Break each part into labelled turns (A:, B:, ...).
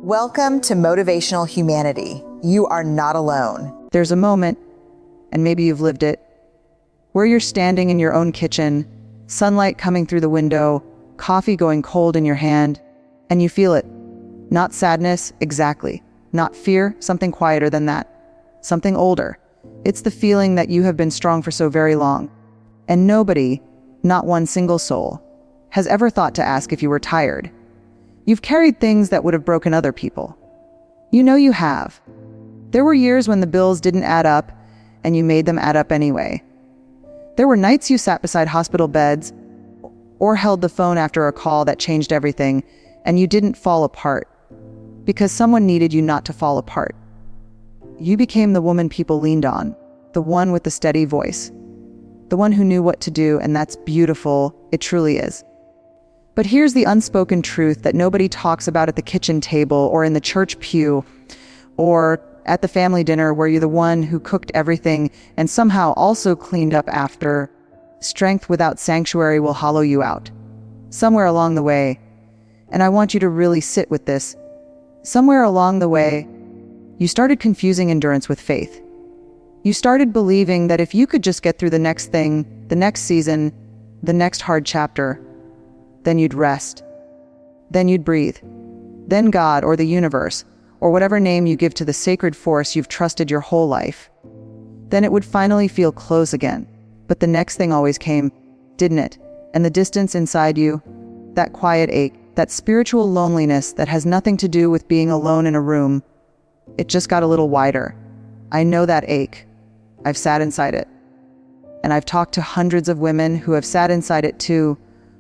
A: Welcome to Motivational Humanity. You are not alone.
B: There's a moment, and maybe you've lived it, where you're standing in your own kitchen, sunlight coming through the window, coffee going cold in your hand, and you feel it. Not sadness, exactly. Not fear, something quieter than that. Something older. It's the feeling that you have been strong for so very long. And nobody, not one single soul, has ever thought to ask if you were tired. You've carried things that would have broken other people. You know you have. There were years when the bills didn't add up, and you made them add up anyway. There were nights you sat beside hospital beds, or held the phone after a call that changed everything, and you didn't fall apart, because someone needed you not to fall apart. You became the woman people leaned on, the one with the steady voice, the one who knew what to do, and that's beautiful, it truly is. But here's the unspoken truth that nobody talks about at the kitchen table or in the church pew or at the family dinner where you're the one who cooked everything and somehow also cleaned up after. Strength without sanctuary will hollow you out. Somewhere along the way, and I want you to really sit with this, somewhere along the way, you started confusing endurance with faith. You started believing that if you could just get through the next thing, the next season, the next hard chapter, then you'd rest. Then you'd breathe. Then God or the universe, or whatever name you give to the sacred force you've trusted your whole life, then it would finally feel close again. But the next thing always came, didn't it? And the distance inside you, that quiet ache, that spiritual loneliness that has nothing to do with being alone in a room, it just got a little wider. I know that ache. I've sat inside it. And I've talked to hundreds of women who have sat inside it too.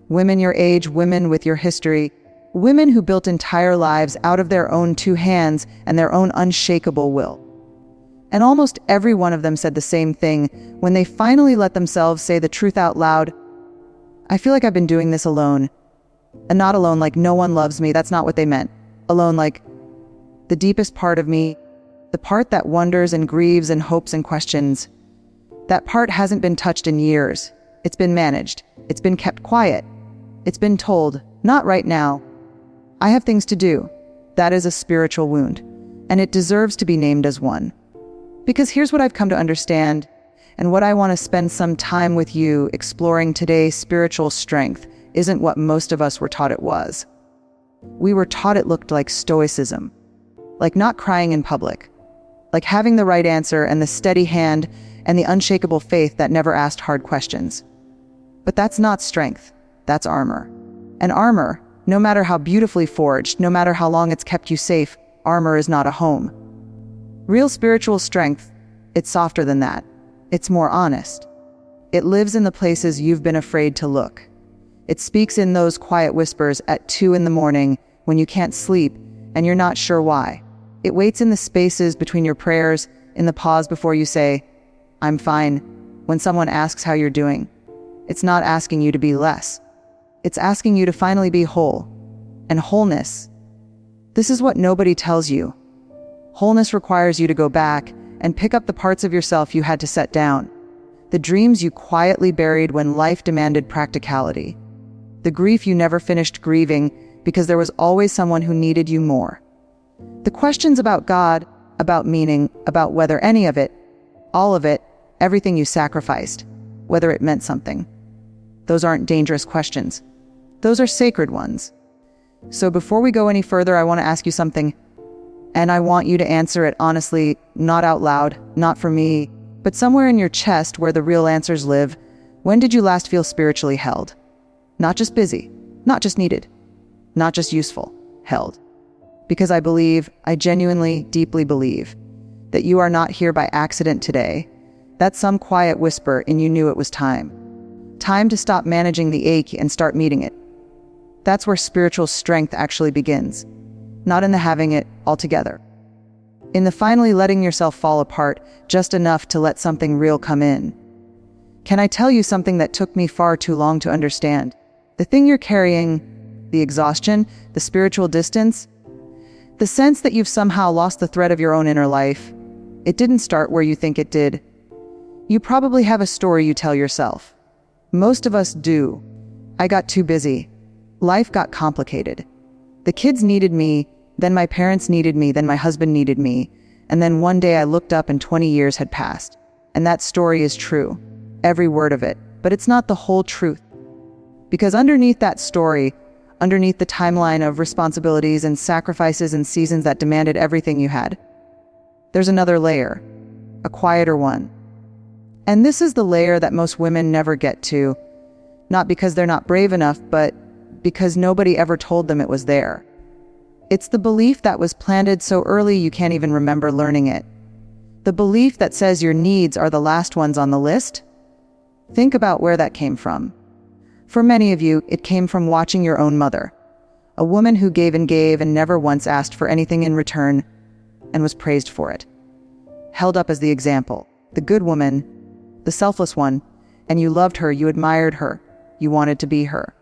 B: Women your age, women with your history, women who built entire lives out of their own two hands and their own unshakable will. And almost every one of them said the same thing when they finally let themselves say the truth out loud. I feel like I've been doing this alone. And not alone like no one loves me, that's not what they meant. Alone like the deepest part of me, the part that wonders and grieves and hopes and questions. That part hasn't been touched in years. It's been managed. It's been kept quiet. It's been told, not right now. I have things to do. That is a spiritual wound, and it deserves to be named as one. Because here's what I've come to understand, and what I want to spend some time with you exploring today. Spiritual strength isn't what most of us were taught it was. We were taught it looked like stoicism, like not crying in public, like having the right answer and the steady hand and the unshakable faith that never asked hard questions. But that's not strength. That's armor. And armor, no matter how beautifully forged, no matter how long it's kept you safe, armor is not a home. Real spiritual strength, it's softer than that. It's more honest. It lives in the places you've been afraid to look. It speaks in those quiet whispers at 2 a.m. when you can't sleep and you're not sure why. It waits in the spaces between your prayers, in the pause before you say, I'm fine, when someone asks how you're doing. It's not asking you to be less. It's asking you to finally be whole. And wholeness, this is what nobody tells you. Wholeness requires you to go back and pick up the parts of yourself you had to set down. The dreams you quietly buried when life demanded practicality. The grief you never finished grieving because there was always someone who needed you more. The questions about God, about meaning, about whether any of it, all of it, everything you sacrificed, whether it meant something. Those aren't dangerous questions. Those are sacred ones. So before we go any further, I want to ask you something. And I want you to answer it honestly, not out loud, not for me, but somewhere in your chest where the real answers live. When did you last feel spiritually held? Not just busy, not just needed, not just useful, held. Because I genuinely, deeply believe that you are not here by accident today. That's some quiet whisper and you knew it was time. Time to stop managing the ache and start meeting it. That's where spiritual strength actually begins. Not in the having it all together. In the finally letting yourself fall apart just enough to let something real come in. Can I tell you something that took me far too long to understand? The thing you're carrying, the exhaustion, the spiritual distance, the sense that you've somehow lost the thread of your own inner life, it didn't start where you think it did. You probably have a story you tell yourself. Most of us do. I got too busy. Life got complicated. The kids needed me, Then my parents needed me, then my husband needed me, and then one day I looked up and 20 years had passed. And that story is true, every word of it, but it's not the whole truth. Because underneath that story, underneath the timeline of responsibilities and sacrifices and seasons that demanded everything you had, there's another layer, a quieter one. And this is the layer that most women never get to, not because they're not brave enough, but because nobody ever told them it was there. It's the belief that was planted so early you can't even remember learning it. The belief that says your needs are the last ones on the list. Think about where that came from. For many of you, it came from watching your own mother, a woman who gave and never once asked for anything in return and was praised for it. Held up as the example, the good woman, the selfless one, and you loved her, you admired her, you wanted to be her.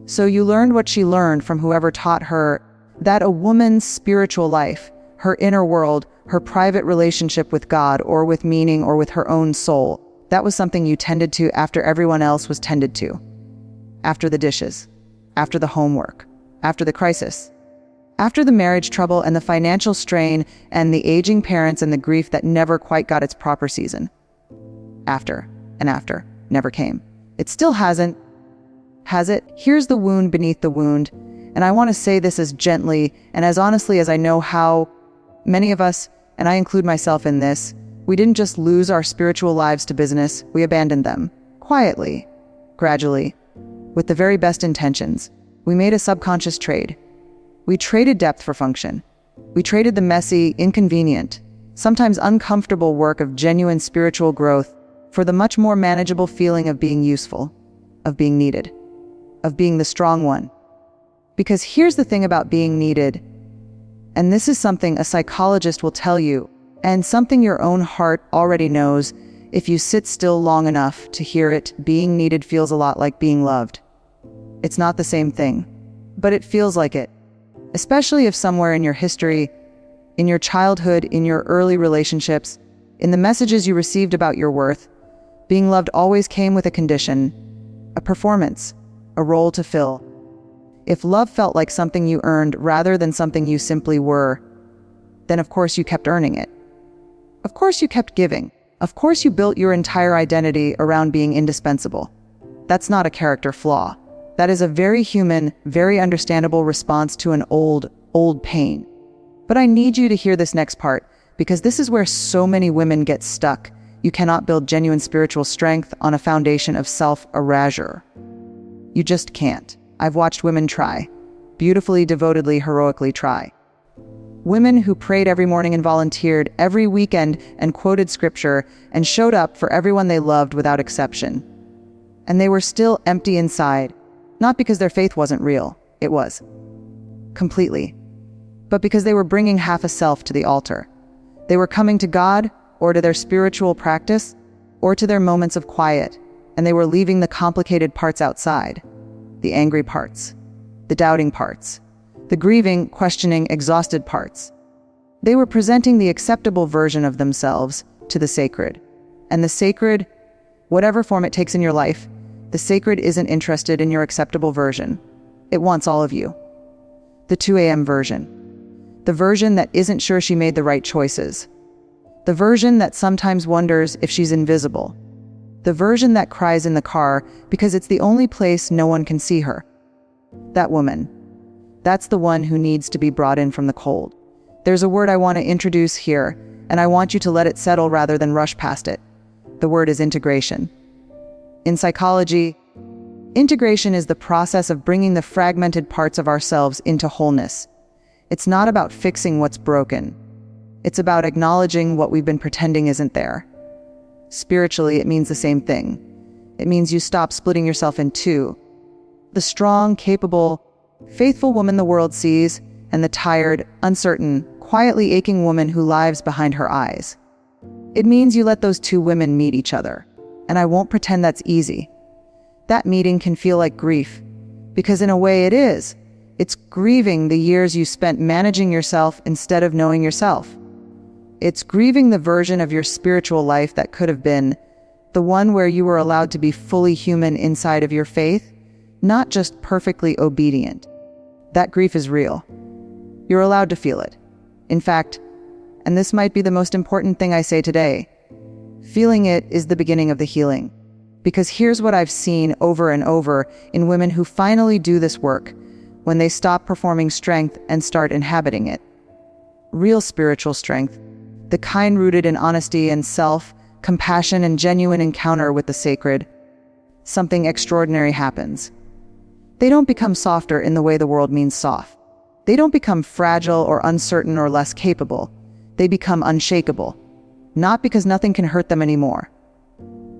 B: So you learned what she learned from whoever taught her that a woman's spiritual life, her inner world, her private relationship with God or with meaning or with her own soul, that was something you tended to after everyone else was tended to. After the dishes, after the homework, after the crisis, after the marriage trouble and the financial strain and the aging parents and the grief that never quite got its proper season. After and after never came. It still hasn't. Has it? Here's the wound beneath the wound. And I want to say this as gently and as honestly as I know how. Many of us, and I include myself in this, we didn't just lose our spiritual lives to business, we abandoned them. Quietly, gradually, with the very best intentions. We made a subconscious trade. We traded depth for function. We traded the messy, inconvenient, sometimes uncomfortable work of genuine spiritual growth for the much more manageable feeling of being useful, of being needed, of being the strong one. Because here's the thing about being needed, and this is something a psychologist will tell you, and something your own heart already knows if you sit still long enough to hear it. Being needed feels a lot like being loved. It's not the same thing, but it feels like it. Especially if somewhere in your history, in your childhood, in your early relationships, in the messages you received about your worth, being loved always came with a condition, a performance, a role to fill. If love felt like something you earned rather than something you simply were, then of course you kept earning it. Of course you kept giving. Of course you built your entire identity around being indispensable. That's not a character flaw. That is a very human, very understandable response to an old pain. But I need you to hear this next part, because this is where so many women get stuck. You cannot build genuine spiritual strength on a foundation of self-erasure. You just can't. I've watched women try. Beautifully, devotedly, heroically try. Women who prayed every morning and volunteered every weekend and quoted scripture and showed up for everyone they loved without exception. And they were still empty inside, not because their faith wasn't real. It was. Completely. But because they were bringing half a self to the altar. They were coming to God, or to their spiritual practice, or to their moments of quiet, and they were leaving the complicated parts outside. The angry parts, the doubting parts, the grieving, questioning, exhausted parts. They were presenting the acceptable version of themselves to the sacred. And the sacred, whatever form it takes in your life, the sacred isn't interested in your acceptable version. It wants all of you. The 2 a.m. version. The version that isn't sure she made the right choices. The version that sometimes wonders if she's invisible. The version that cries in the car because it's the only place no one can see her. That woman. That's the one who needs to be brought in from the cold. There's a word I want to introduce here, and I want you to let it settle rather than rush past it. The word is integration. In psychology, integration is the process of bringing the fragmented parts of ourselves into wholeness. It's not about fixing what's broken. It's about acknowledging what we've been pretending isn't there. Spiritually, it means the same thing. It means you stop splitting yourself in two. The strong, capable, faithful woman the world sees, and the tired, uncertain, quietly aching woman who lives behind her eyes. It means you let those two women meet each other. And I won't pretend that's easy. That meeting can feel like grief, because in a way it is. It's grieving the years you spent managing yourself instead of knowing yourself. It's grieving the version of your spiritual life that could have been, the one where you were allowed to be fully human inside of your faith, not just perfectly obedient. That grief is real. You're allowed to feel it. In fact, and this might be the most important thing I say today, feeling it is the beginning of the healing. Because here's what I've seen over and over in women who finally do this work, when they stop performing strength and start inhabiting it. Real spiritual strength, the kind rooted in honesty and self, compassion and genuine encounter with the sacred. Something extraordinary happens. They don't become softer in the way the world means soft. They don't become fragile or uncertain or less capable. They become unshakable. Not because nothing can hurt them anymore,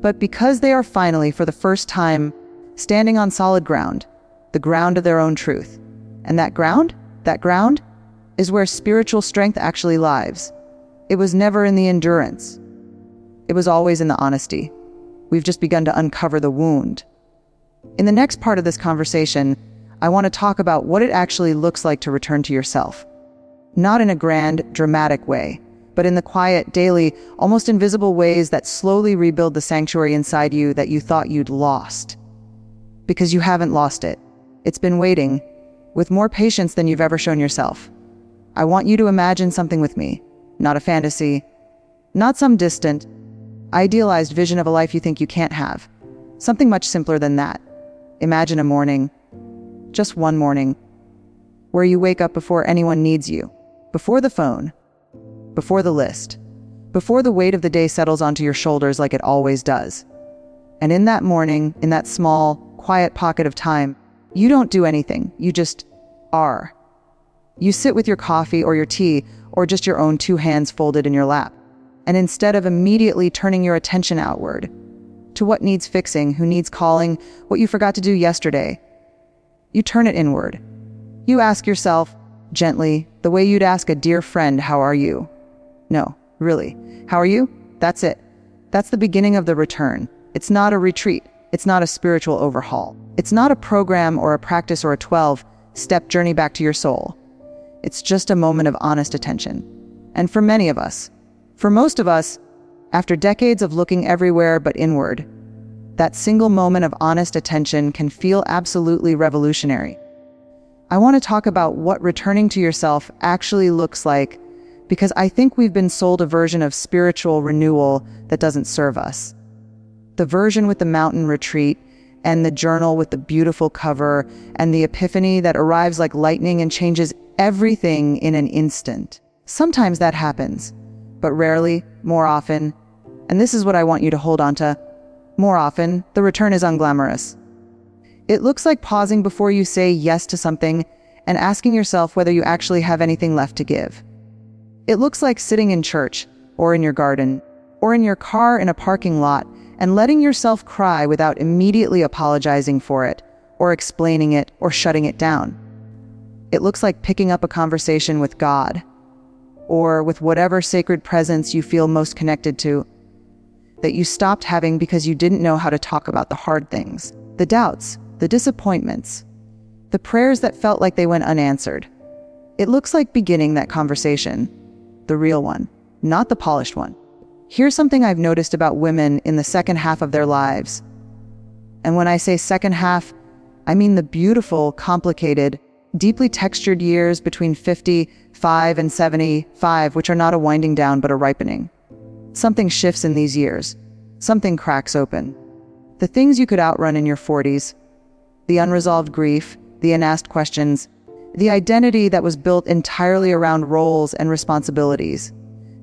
B: but because they are finally, for the first time, standing on solid ground, the ground of their own truth. And that ground is where spiritual strength actually lies. It was never in the endurance. It was always in the honesty. We've just begun to uncover the wound. In the next part of this conversation, I want to talk about what it actually looks like to return to yourself. Not in a grand, dramatic way, but in the quiet, daily, almost invisible ways that slowly rebuild the sanctuary inside you that you thought you'd lost. Because you haven't lost it. It's been waiting, with more patience than you've ever shown yourself. I want you to imagine something with me, not a fantasy, not some distant, idealized vision of a life you think you can't have. Something much simpler than that. Imagine a morning, just one morning, where you wake up before anyone needs you, before the phone, before the list, before the weight of the day settles onto your shoulders like it always does. And in that morning, in that small, quiet pocket of time, you don't do anything, you just are. You sit with your coffee or your tea, or just your own two hands folded in your lap. And instead of immediately turning your attention outward, to what needs fixing, who needs calling, what you forgot to do yesterday, you turn it inward. You ask yourself, gently, the way you'd ask a dear friend, how are you? No, really, how are you? That's it. That's the beginning of the return. It's not a retreat. It's not a spiritual overhaul. It's not a program or a practice or a 12-step journey back to your soul. It's just a moment of honest attention. And for many of us, for most of us, after decades of looking everywhere but inward, that single moment of honest attention can feel absolutely revolutionary. I want to talk about what returning to yourself actually looks like, because I think we've been sold a version of spiritual renewal that doesn't serve us. The version with the mountain retreat, and the journal with the beautiful cover, and the epiphany that arrives like lightning and changes everything in an instant. Sometimes that happens, but rarely, more often, and this is what I want you to hold on to, more often, the return is unglamorous. It looks like pausing before you say yes to something and asking yourself whether you actually have anything left to give. It looks like sitting in church, or in your garden, or in your car in a parking lot, and letting yourself cry without immediately apologizing for it, or explaining it, or shutting it down. It looks like picking up a conversation with God, or with whatever sacred presence you feel most connected to, that you stopped having because you didn't know how to talk about the hard things, the doubts, the disappointments, the prayers that felt like they went unanswered. It looks like beginning that conversation, the real one, not the polished one. Here's something I've noticed about women in the second half of their lives. And when I say second half, I mean the beautiful, complicated, deeply textured years between 55 and 75, which are not a winding down but a ripening. Something shifts in these years. Something cracks open. The things you could outrun in your 40s, the unresolved grief, the unasked questions, the identity that was built entirely around roles and responsibilities,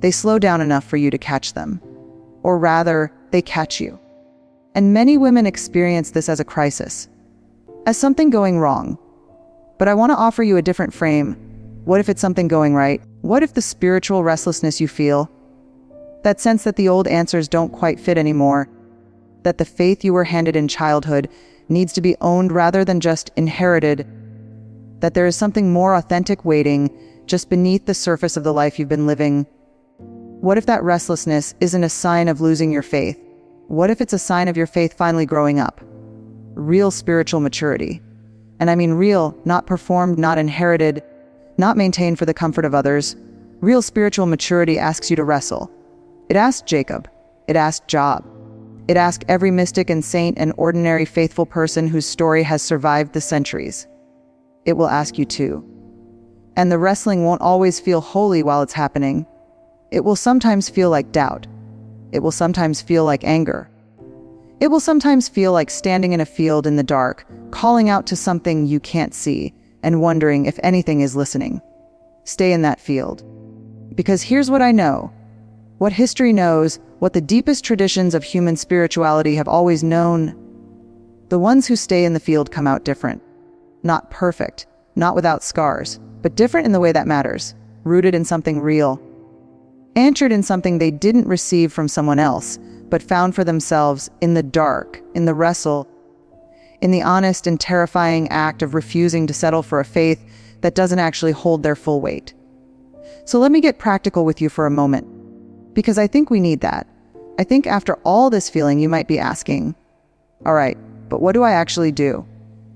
B: they slow down enough for you to catch them. Or rather, they catch you. And many women experience this as a crisis, as something going wrong. But I want to offer you a different frame. What if it's something going right? What if the spiritual restlessness you feel, that sense that the old answers don't quite fit anymore, that the faith you were handed in childhood needs to be owned rather than just inherited, that there is something more authentic waiting just beneath the surface of the life you've been living? What if that restlessness isn't a sign of losing your faith? What if it's a sign of your faith finally growing up? Real spiritual maturity. And I mean real, not performed, not inherited, not maintained for the comfort of others. Real spiritual maturity asks you to wrestle. It asked Jacob. It asked Job. It asked every mystic and saint and ordinary faithful person whose story has survived the centuries. It will ask you too. And the wrestling won't always feel holy while it's happening. It will sometimes feel like doubt. It will sometimes feel like anger. It will sometimes feel like standing in a field in the dark, calling out to something you can't see, and wondering if anything is listening. Stay in that field. Because here's what I know. What history knows, what the deepest traditions of human spirituality have always known. The ones who stay in the field come out different. Not perfect, not without scars, but different in the way that matters, rooted in something real. Anchored in something they didn't receive from someone else, but found for themselves in the dark, in the wrestle, in the honest and terrifying act of refusing to settle for a faith that doesn't actually hold their full weight. So let me get practical with you for a moment, because I think we need that. I think after all this feeling, you might be asking, all right, but what do I actually do?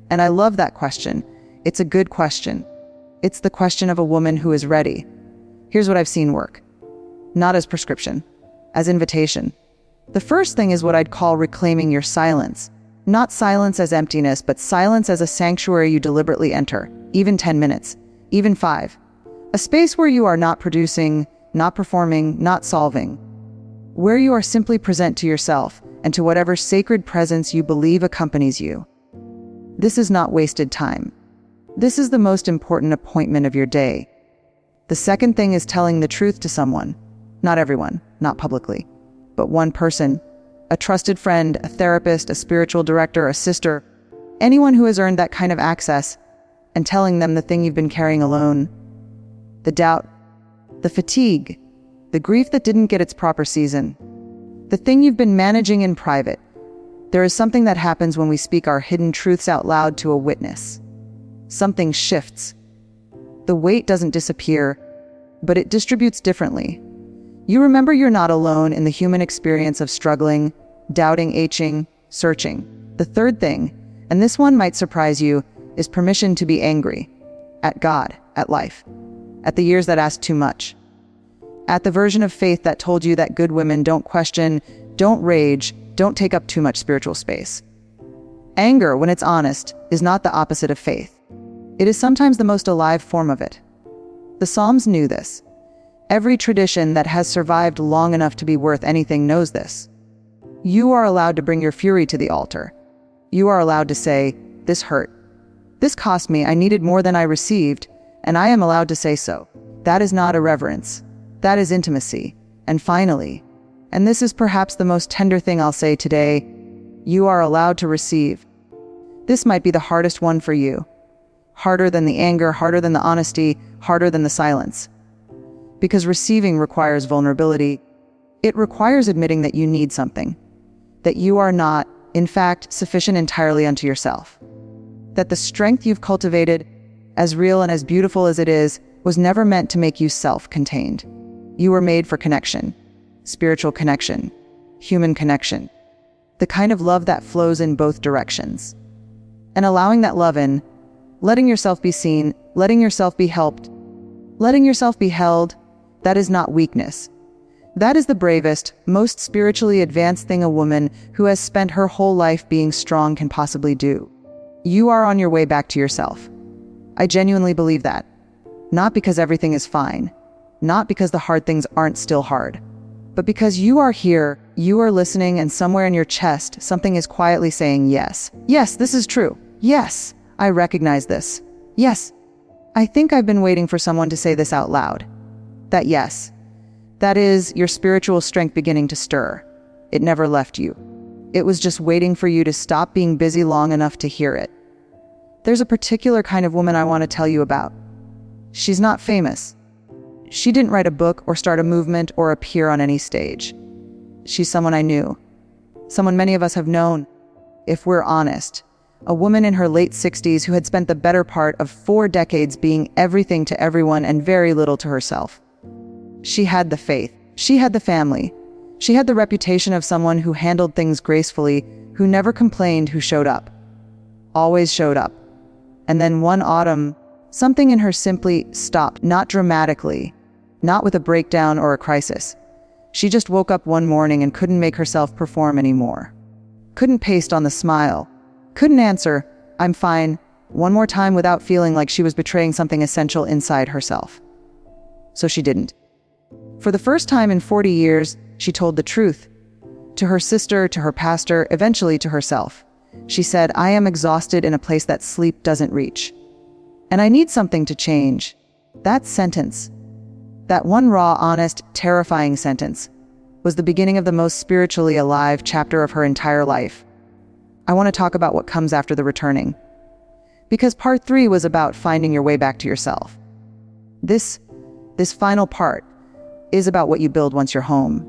B: And I love that question. It's a good question. It's the question of a woman who is ready. Here's what I've seen work. Not as prescription, as invitation. The first thing is what I'd call reclaiming your silence. Not silence as emptiness, but silence as a sanctuary you deliberately enter, even 10 minutes, even 5. A space where you are not producing, not performing, not solving. Where you are simply present to yourself and to whatever sacred presence you believe accompanies you. This is not wasted time. This is the most important appointment of your day. The second thing is telling the truth to someone. Not everyone, not publicly, but one person, a trusted friend, a therapist, a spiritual director, a sister, anyone who has earned that kind of access, and telling them the thing you've been carrying alone. The doubt, the fatigue, the grief that didn't get its proper season, the thing you've been managing in private. There is something that happens when we speak our hidden truths out loud to a witness. Something shifts. The weight doesn't disappear, but it distributes differently. You remember you're not alone in the human experience of struggling, doubting, aching, searching. The third thing, and this one might surprise you, is permission to be angry. At God, at life, at the years that asked too much. At the version of faith that told you that good women don't question, don't rage, don't take up too much spiritual space. Anger, when it's honest, is not the opposite of faith. It is sometimes the most alive form of it. The Psalms knew this. Every tradition that has survived long enough to be worth anything knows this. You are allowed to bring your fury to the altar. You are allowed to say, this hurt. This cost me, I needed more than I received, and I am allowed to say so. That is not irreverence. That is intimacy. And finally, and this is perhaps the most tender thing I'll say today, you are allowed to receive. This might be the hardest one for you. Harder than the anger, harder than the honesty, harder than the silence. Because receiving requires vulnerability. It requires admitting that you need something. That you are not, in fact, sufficient entirely unto yourself. That the strength you've cultivated, as real and as beautiful as it is, was never meant to make you self-contained. You were made for connection. Spiritual connection. Human connection. The kind of love that flows in both directions. And allowing that love in, letting yourself be seen, letting yourself be helped, letting yourself be held, that is not weakness. That is the bravest, most spiritually advanced thing a woman who has spent her whole life being strong can possibly do. You are on your way back to yourself. I genuinely believe that. Not because everything is fine, not because the hard things aren't still hard, but because you are here, you are listening, and somewhere in your chest, something is quietly saying yes. Yes, this is true. Yes, I recognize this. Yes, I think I've been waiting for someone to say this out loud. That yes, that is your spiritual strength beginning to stir. It never left you. It was just waiting for you to stop being busy long enough to hear it. There's a particular kind of woman I want to tell you about. She's not famous. She didn't write a book or start a movement or appear on any stage. She's someone I knew. Someone many of us have known. If we're honest, a woman in her late 60s who had spent the better part of 4 decades being everything to everyone and very little to herself. She had the faith. She had the family. She had the reputation of someone who handled things gracefully, who never complained, who showed up. Always showed up. And then one autumn, something in her simply stopped, not dramatically, not with a breakdown or a crisis. She just woke up one morning and couldn't make herself perform anymore. Couldn't paste on the smile. Couldn't answer, I'm fine, one more time without feeling like she was betraying something essential inside herself. So she didn't. For the first time in 40 years, she told the truth. To her sister, to her pastor, eventually to herself. She said, "I am exhausted in a place that sleep doesn't reach. And I need something to change." That sentence, that one raw, honest, terrifying sentence, was the beginning of the most spiritually alive chapter of her entire life. I want to talk about what comes after the returning. Because part 3 was about finding your way back to yourself. This final part is about what you build once you're home.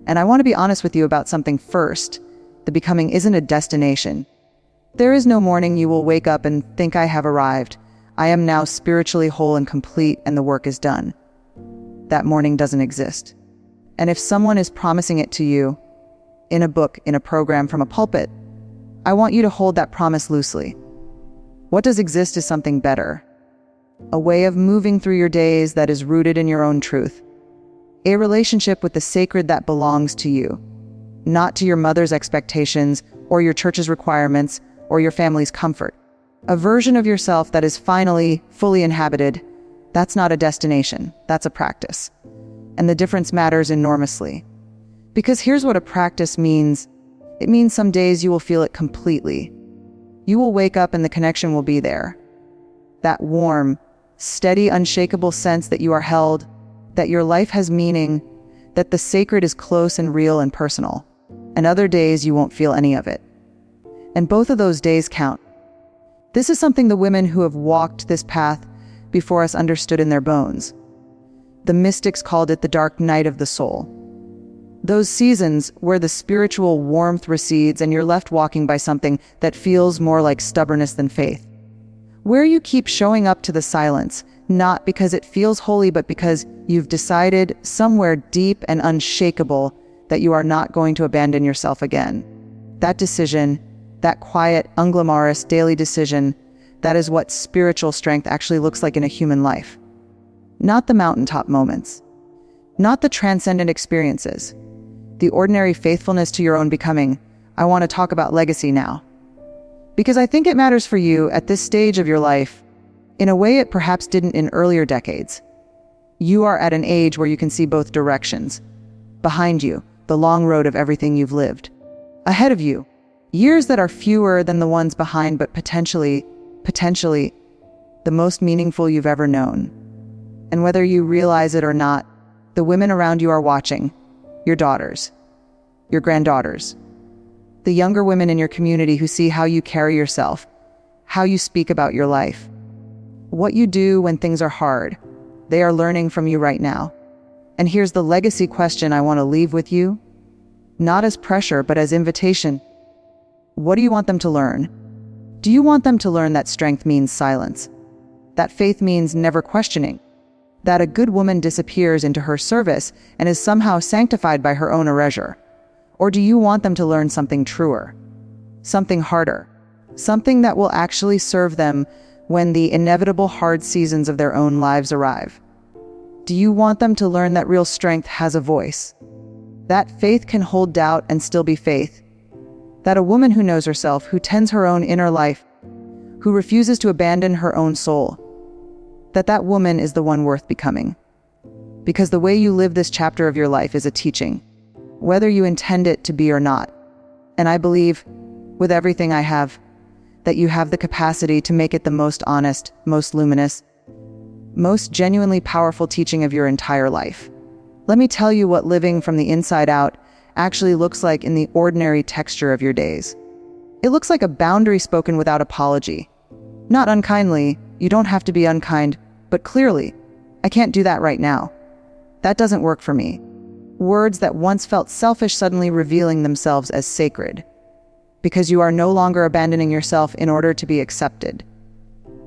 B: And I want to be honest with you about something first. The becoming isn't a destination. There is no morning you will wake up and think, "I have arrived. I am now spiritually whole and complete, and the work is done." That morning doesn't exist. And if someone is promising it to you, in a book, in a program, from a pulpit, I want you to hold that promise loosely. What does exist is something better. A way of moving through your days that is rooted in your own truth. A relationship with the sacred that belongs to you, not to your mother's expectations or your church's requirements or your family's comfort. A version of yourself that is finally, fully inhabited. That's not a destination, that's a practice. And the difference matters enormously. Because here's what a practice means. It means some days you will feel it completely. You will wake up and the connection will be there. That warm, steady, unshakable sense that you are held, that your life has meaning, that the sacred is close and real and personal. And other days you won't feel any of it. And both of those days count. This is something the women who have walked this path before us understood in their bones. The mystics called it the dark night of the soul. Those seasons where the spiritual warmth recedes and you're left walking by something that feels more like stubbornness than faith. Where you keep showing up to the silence, not because it feels holy, but because you've decided somewhere deep and unshakable that you are not going to abandon yourself again. That decision, that quiet, unglamorous daily decision, that is what spiritual strength actually looks like in a human life. Not the mountaintop moments, not the transcendent experiences, the ordinary faithfulness to your own becoming. I want to talk about legacy now. Because I think it matters for you at this stage of your life, in a way it perhaps didn't in earlier decades. You are at an age where you can see both directions. Behind you, the long road of everything you've lived. Ahead of you, years that are fewer than the ones behind, but potentially, the most meaningful you've ever known. And whether you realize it or not, the women around you are watching. Your daughters, your granddaughters, the younger women in your community who see how you carry yourself, how you speak about your life, what you do when things are hard. They are learning from you right now. And here's the legacy question I want to leave with you, not as pressure, but as invitation. What do you want them to learn? Do you want them to learn that strength means silence? That faith means never questioning? That a good woman disappears into her service and is somehow sanctified by her own erasure? Or do you want them to learn something truer, something harder, something that will actually serve them when the inevitable hard seasons of their own lives arrive? Do you want them to learn that real strength has a voice? That faith can hold doubt and still be faith? That a woman who knows herself, who tends her own inner life, who refuses to abandon her own soul, that woman is the one worth becoming? Because the way you live this chapter of your life is a teaching, whether you intend it to be or not. And I believe, with everything I have, that you have the capacity to make it the most honest, most luminous, most genuinely powerful teaching of your entire life. Let me tell you what living from the inside out actually looks like in the ordinary texture of your days. It looks like a boundary spoken without apology. Not unkindly, you don't have to be unkind, but clearly, I can't do that right now. That doesn't work for me. Words that once felt selfish suddenly revealing themselves as sacred. Because you are no longer abandoning yourself in order to be accepted.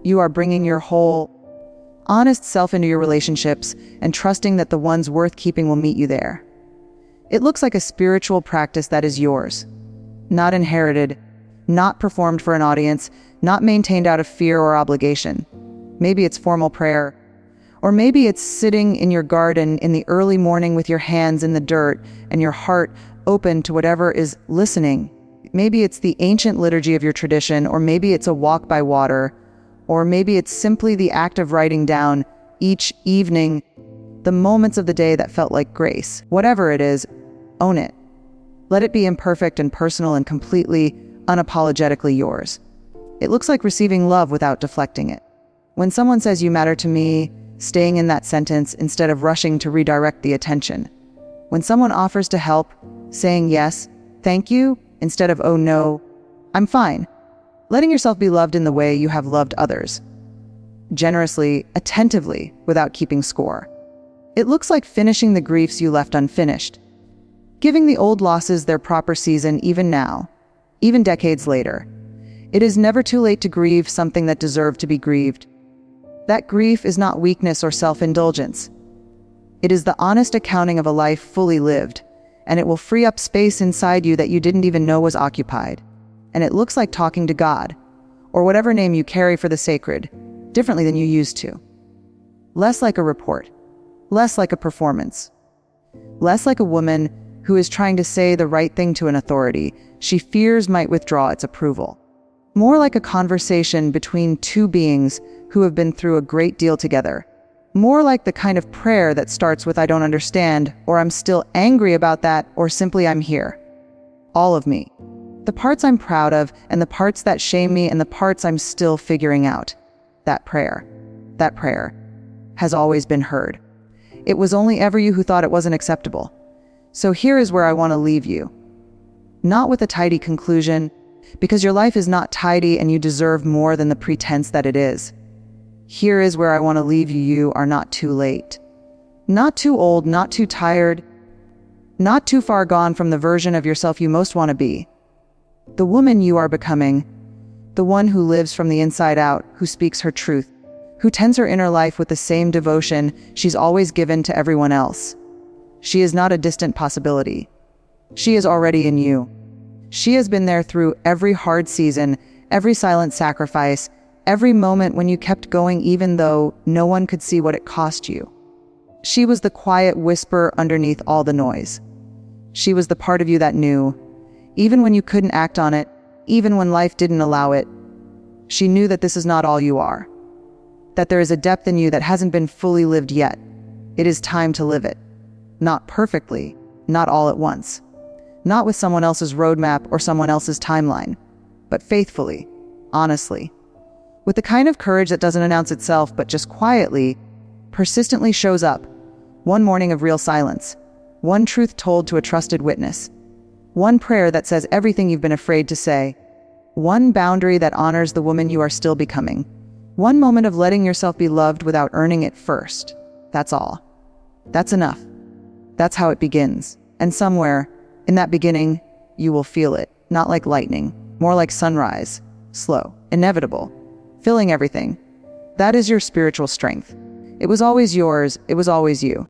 B: You are bringing your whole, honest self into your relationships and trusting that the ones worth keeping will meet you there. It looks like a spiritual practice that is yours, not inherited, not performed for an audience, not maintained out of fear or obligation. Maybe it's formal prayer, or maybe it's sitting in your garden in the early morning with your hands in the dirt and your heart open to whatever is listening. Maybe it's the ancient liturgy of your tradition, or maybe it's a walk by water, or maybe it's simply the act of writing down each evening the moments of the day that felt like grace. Whatever it is, own it. Let it be imperfect and personal and completely, unapologetically yours. It looks like receiving love without deflecting it. When someone says you matter to me, staying in that sentence instead of rushing to redirect the attention. When someone offers to help, saying yes, thank you, instead of oh no, I'm fine. Letting yourself be loved in the way you have loved others. Generously, attentively, without keeping score. It looks like finishing the griefs you left unfinished. Giving the old losses their proper season even now, even decades later. It is never too late to grieve something that deserved to be grieved. That grief is not weakness or self-indulgence. It is the honest accounting of a life fully lived, and it will free up space inside you that you didn't even know was occupied. And it looks like talking to God, or whatever name you carry for the sacred, differently than you used to. Less like a report, less like a performance, less like a woman who is trying to say the right thing to an authority she fears might withdraw its approval. More like a conversation between two beings who have been through a great deal together. More like the kind of prayer that starts with I don't understand, or I'm still angry about that, or simply I'm here. All of me. The parts I'm proud of, and the parts that shame me, and the parts I'm still figuring out. That prayer has always been heard. It was only ever you who thought it wasn't acceptable. So here is where I want to leave you. Not with a tidy conclusion, because your life is not tidy and you deserve more than the pretense that it is. Here is where I want to leave you. You are not too late. Not too old, not too tired, not too far gone from the version of yourself you most want to be. The woman you are becoming, the one who lives from the inside out, who speaks her truth, who tends her inner life with the same devotion she's always given to everyone else. She is not a distant possibility. She is already in you. She has been there through every hard season, every silent sacrifice, every moment when you kept going even though no one could see what it cost you. She was the quiet whisper underneath all the noise. She was the part of you that knew, even when you couldn't act on it, even when life didn't allow it. She knew that this is not all you are, that there is a depth in you that hasn't been fully lived yet. It is time to live it. Not perfectly, not all at once, not with someone else's roadmap or someone else's timeline, but faithfully, honestly, with the kind of courage that doesn't announce itself but just quietly, persistently shows up. One morning of real silence, one truth told to a trusted witness, one prayer that says everything you've been afraid to say, one boundary that honors the woman you are still becoming, one moment of letting yourself be loved without earning it first. That's all. That's enough. That's how it begins. And somewhere, in that beginning, you will feel it, not like lightning, more like sunrise, slow, inevitable, filling everything. That is your spiritual strength. It was always yours, it was always you.